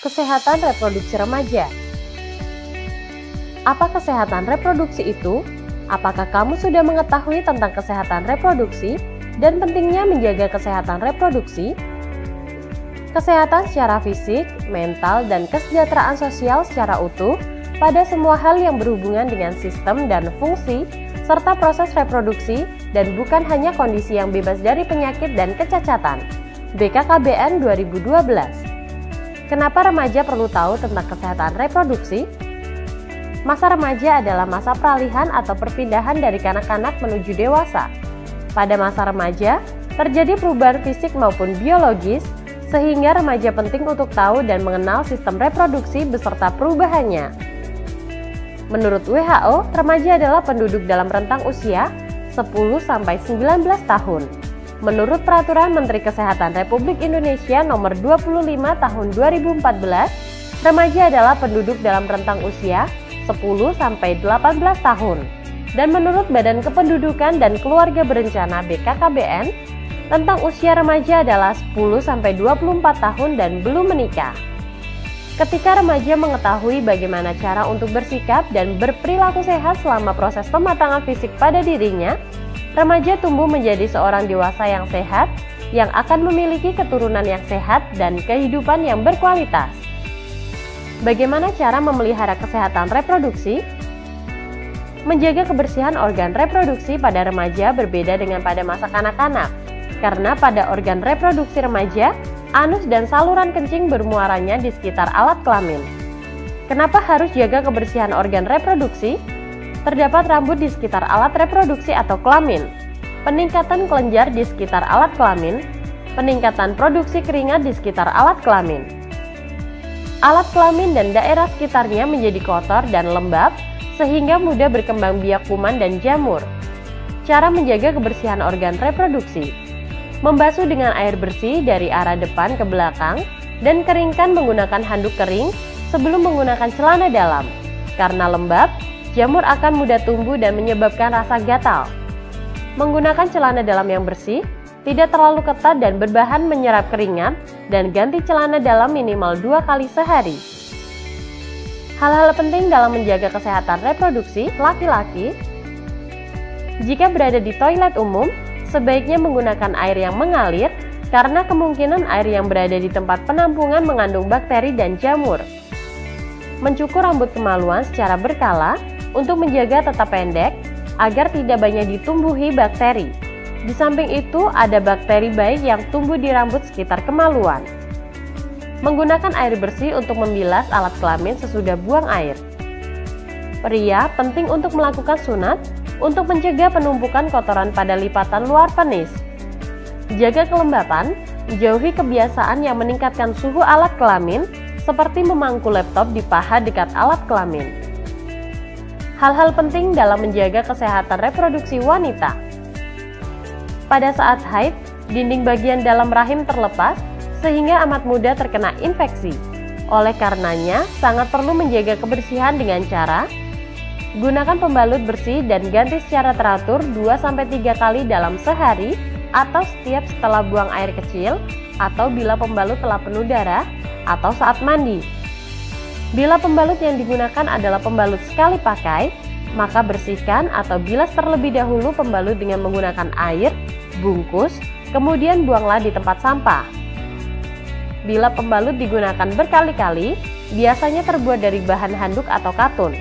Kesehatan reproduksi remaja. Apa kesehatan reproduksi itu? Apakah kamu sudah mengetahui tentang kesehatan reproduksi dan pentingnya menjaga kesehatan reproduksi? Kesehatan secara fisik, mental, dan kesejahteraan sosial secara utuh pada semua hal yang berhubungan dengan sistem dan fungsi serta proses reproduksi dan bukan hanya kondisi yang bebas dari penyakit dan kecacatan. BKKBN 2012. Kenapa remaja perlu tahu tentang kesehatan reproduksi? Masa remaja adalah masa peralihan atau perpindahan dari kanak-kanak menuju dewasa. Pada masa remaja, terjadi perubahan fisik maupun biologis, sehingga remaja penting untuk tahu dan mengenal sistem reproduksi beserta perubahannya. Menurut WHO, remaja adalah penduduk dalam rentang usia 10-19 tahun. Menurut Peraturan Menteri Kesehatan Republik Indonesia Nomor 25 Tahun 2014, remaja adalah penduduk dalam rentang usia 10-18 tahun. Dan menurut Badan Kependudukan dan Keluarga Berencana BKKBN, rentang usia remaja adalah 10-24 tahun dan belum menikah. Ketika remaja mengetahui bagaimana cara untuk bersikap dan berperilaku sehat selama proses pematangan fisik pada dirinya, remaja tumbuh menjadi seorang dewasa yang sehat, yang akan memiliki keturunan yang sehat dan kehidupan yang berkualitas. Bagaimana cara memelihara kesehatan reproduksi? Menjaga kebersihan organ reproduksi pada remaja berbeda dengan pada masa kanak-kanak, karena pada organ reproduksi remaja, anus dan saluran kencing bermuaranya di sekitar alat kelamin. Kenapa harus jaga kebersihan organ reproduksi? Terdapat rambut di sekitar alat reproduksi atau kelamin, peningkatan kelenjar di sekitar alat kelamin, peningkatan produksi keringat di sekitar alat kelamin. Alat kelamin dan daerah sekitarnya menjadi kotor dan lembab, sehingga mudah berkembang biak kuman dan jamur. Cara menjaga kebersihan organ reproduksi: membasuh dengan air bersih dari arah depan ke belakang, dan keringkan menggunakan handuk kering sebelum menggunakan celana dalam. Karena lembab, jamur akan mudah tumbuh dan menyebabkan rasa gatal. Menggunakan celana dalam yang bersih, tidak terlalu ketat dan berbahan menyerap keringat, dan ganti celana dalam minimal 2 kali sehari. Hal-hal penting dalam menjaga kesehatan reproduksi laki-laki: jika berada di toilet umum, sebaiknya menggunakan air yang mengalir, karena kemungkinan air yang berada di tempat penampungan mengandung bakteri dan jamur. Mencukur rambut kemaluan secara berkala untuk menjaga tetap pendek, agar tidak banyak ditumbuhi bakteri. Di samping itu, ada bakteri baik yang tumbuh di rambut sekitar kemaluan. Menggunakan air bersih untuk membilas alat kelamin sesudah buang air. Pria penting untuk melakukan sunat untuk mencegah penumpukan kotoran pada lipatan luar penis. Jaga kelembapan, jauhi kebiasaan yang meningkatkan suhu alat kelamin, seperti memangku laptop di paha dekat alat kelamin. Hal-hal penting dalam menjaga kesehatan reproduksi wanita. Pada saat haid, dinding bagian dalam rahim terlepas sehingga amat mudah terkena infeksi. Oleh karenanya, sangat perlu menjaga kebersihan dengan cara gunakan pembalut bersih dan ganti secara teratur 2-3 kali dalam sehari, atau setiap setelah buang air kecil, atau bila pembalut telah penuh darah, atau saat mandi. Bila pembalut yang digunakan adalah pembalut sekali pakai, maka bersihkan atau bilas terlebih dahulu pembalut dengan menggunakan air, bungkus, kemudian buanglah di tempat sampah. Bila pembalut digunakan berkali-kali, biasanya terbuat dari bahan handuk atau katun.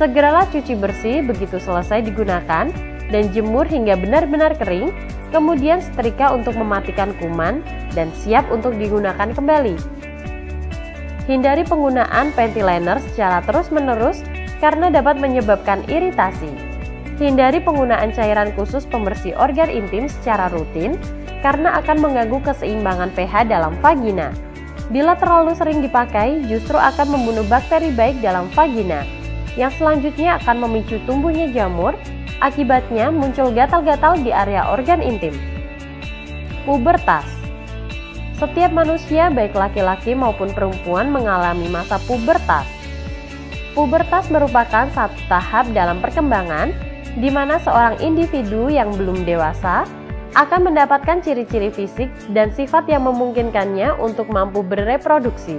Segeralah cuci bersih begitu selesai digunakan dan jemur hingga benar-benar kering, kemudian setrika untuk mematikan kuman dan siap untuk digunakan kembali. Hindari penggunaan panty liner secara terus-menerus karena dapat menyebabkan iritasi. Hindari penggunaan cairan khusus pembersih organ intim secara rutin karena akan mengganggu keseimbangan pH dalam vagina. Bila terlalu sering dipakai, justru akan membunuh bakteri baik dalam vagina, yang selanjutnya akan memicu tumbuhnya jamur, akibatnya muncul gatal-gatal di area organ intim. Pubertas. Setiap manusia, baik laki-laki maupun perempuan, mengalami masa pubertas. Pubertas merupakan satu tahap dalam perkembangan di mana seorang individu yang belum dewasa akan mendapatkan ciri-ciri fisik dan sifat yang memungkinkannya untuk mampu bereproduksi.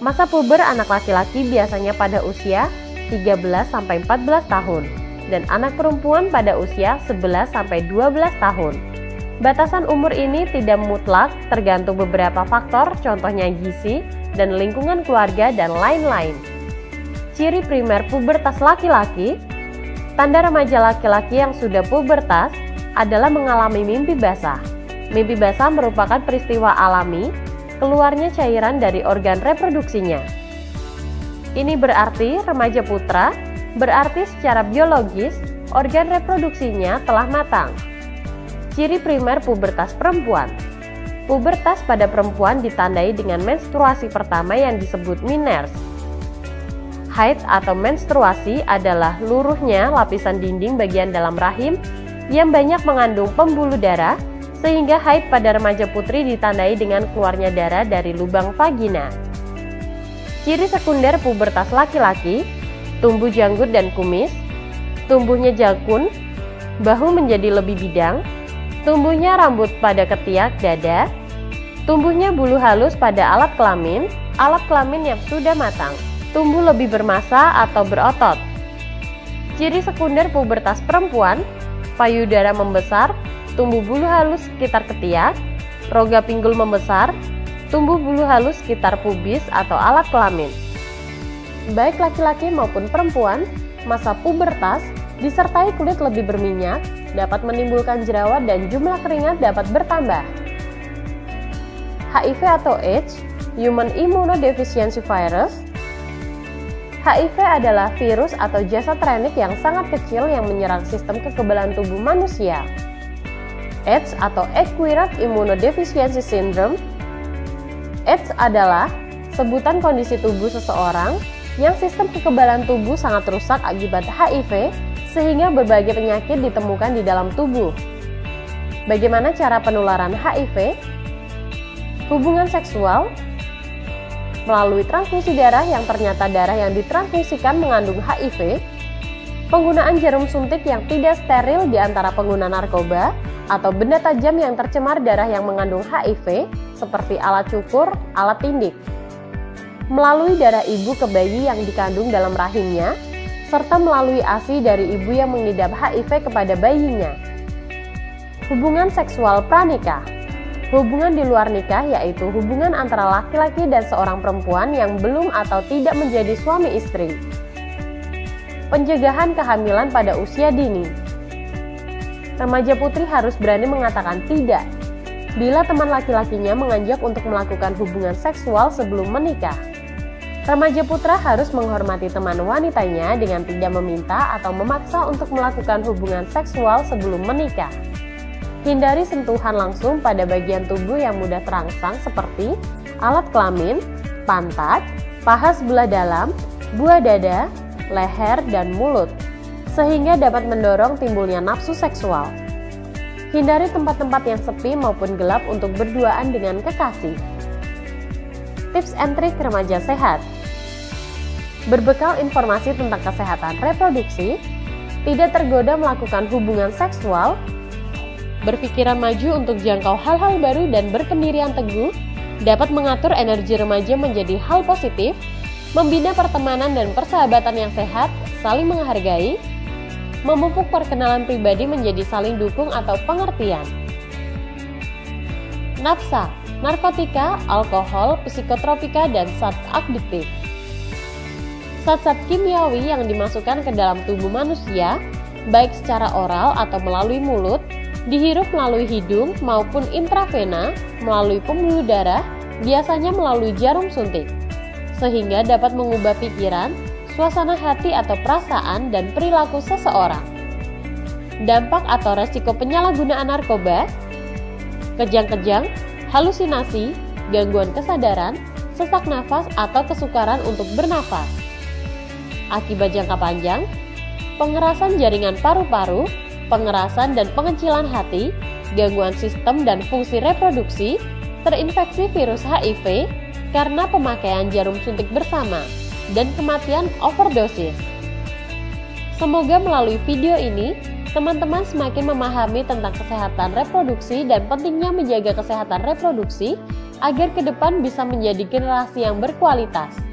Masa puber anak laki-laki biasanya pada usia 13-14 tahun dan anak perempuan pada usia 11-12 tahun. Batasan umur ini tidak mutlak, tergantung beberapa faktor, contohnya gizi dan lingkungan keluarga dan lain-lain. Ciri primer pubertas laki-laki. Tanda remaja laki-laki yang sudah pubertas adalah mengalami mimpi basah. Mimpi basah merupakan peristiwa alami keluarnya cairan dari organ reproduksinya. Ini berarti remaja putra, berarti secara biologis organ reproduksinya telah matang. Ciri primer pubertas perempuan. Pubertas pada perempuan ditandai dengan menstruasi pertama yang disebut miners. Haid atau menstruasi adalah luruhnya lapisan dinding bagian dalam rahim yang banyak mengandung pembuluh darah, sehingga haid pada remaja putri ditandai dengan keluarnya darah dari lubang vagina. Ciri sekunder pubertas laki-laki, tumbuh janggut dan kumis, tumbuhnya jakun, bahu menjadi lebih bidang, tumbuhnya rambut pada ketiak dada, tumbuhnya bulu halus pada alat kelamin yang sudah matang, tumbuh lebih bermassa atau berotot. Ciri sekunder pubertas perempuan, payudara membesar, tumbuh bulu halus sekitar ketiak, rongga pinggul membesar, tumbuh bulu halus sekitar pubis atau alat kelamin. Baik laki-laki maupun perempuan, masa pubertas disertai kulit lebih berminyak, dapat menimbulkan jerawat dan jumlah keringat dapat bertambah. HIV atau AIDS, Human Immunodeficiency Virus. HIV adalah virus atau jasad renik yang sangat kecil yang menyerang sistem kekebalan tubuh manusia. AIDS atau Acquired Immunodeficiency Syndrome. AIDS adalah sebutan kondisi tubuh seseorang yang sistem kekebalan tubuh sangat rusak akibat HIV sehingga berbagai penyakit ditemukan di dalam tubuh. Bagaimana cara penularan HIV? Hubungan seksual melalui transfusi darah yang ternyata darah yang ditransfusikan mengandung HIV, penggunaan jarum suntik yang tidak steril di antara pengguna narkoba, atau benda tajam yang tercemar darah yang mengandung HIV seperti alat cukur, alat tindik. Melalui darah ibu ke bayi yang dikandung dalam rahimnya, serta melalui ASI dari ibu yang mengidap HIV kepada bayinya. Hubungan seksual pranikah. Hubungan di luar nikah yaitu hubungan antara laki-laki dan seorang perempuan yang belum atau tidak menjadi suami istri. Pencegahan kehamilan pada usia dini. Remaja putri harus berani mengatakan tidak bila teman laki-lakinya mengajak untuk melakukan hubungan seksual sebelum menikah. Remaja putra harus menghormati teman wanitanya dengan tidak meminta atau memaksa untuk melakukan hubungan seksual sebelum menikah. Hindari sentuhan langsung pada bagian tubuh yang mudah terangsang seperti alat kelamin, pantat, paha sebelah dalam, buah dada, leher, dan mulut, sehingga dapat mendorong timbulnya nafsu seksual. Hindari tempat-tempat yang sepi maupun gelap untuk berduaan dengan kekasih. Tips and trik remaja sehat. Berbekal informasi tentang kesehatan reproduksi, tidak tergoda melakukan hubungan seksual, berpikiran maju untuk jangkau hal-hal baru dan berpendirian teguh, dapat mengatur energi remaja menjadi hal positif, membina pertemanan dan persahabatan yang sehat, saling menghargai, memupuk perkenalan pribadi menjadi saling dukung atau pengertian. Nafsa, narkotika, alkohol, psikotropika, dan zat adiktif. Zat-zat kimiawi yang dimasukkan ke dalam tubuh manusia, baik secara oral atau melalui mulut, dihirup melalui hidung maupun intravena melalui pembuluh darah, biasanya melalui jarum suntik, sehingga dapat mengubah pikiran, suasana hati atau perasaan dan perilaku seseorang. Dampak atau resiko penyalahgunaan narkoba, kejang-kejang, halusinasi, gangguan kesadaran, sesak nafas atau kesukaran untuk bernafas. Akibat jangka panjang, pengerasan jaringan paru-paru, pengerasan dan pengecilan hati, gangguan sistem dan fungsi reproduksi, terinfeksi virus HIV karena pemakaian jarum suntik bersama, dan kematian overdosis. Semoga melalui video ini, teman-teman semakin memahami tentang kesehatan reproduksi dan pentingnya menjaga kesehatan reproduksi agar ke depan bisa menjadi generasi yang berkualitas.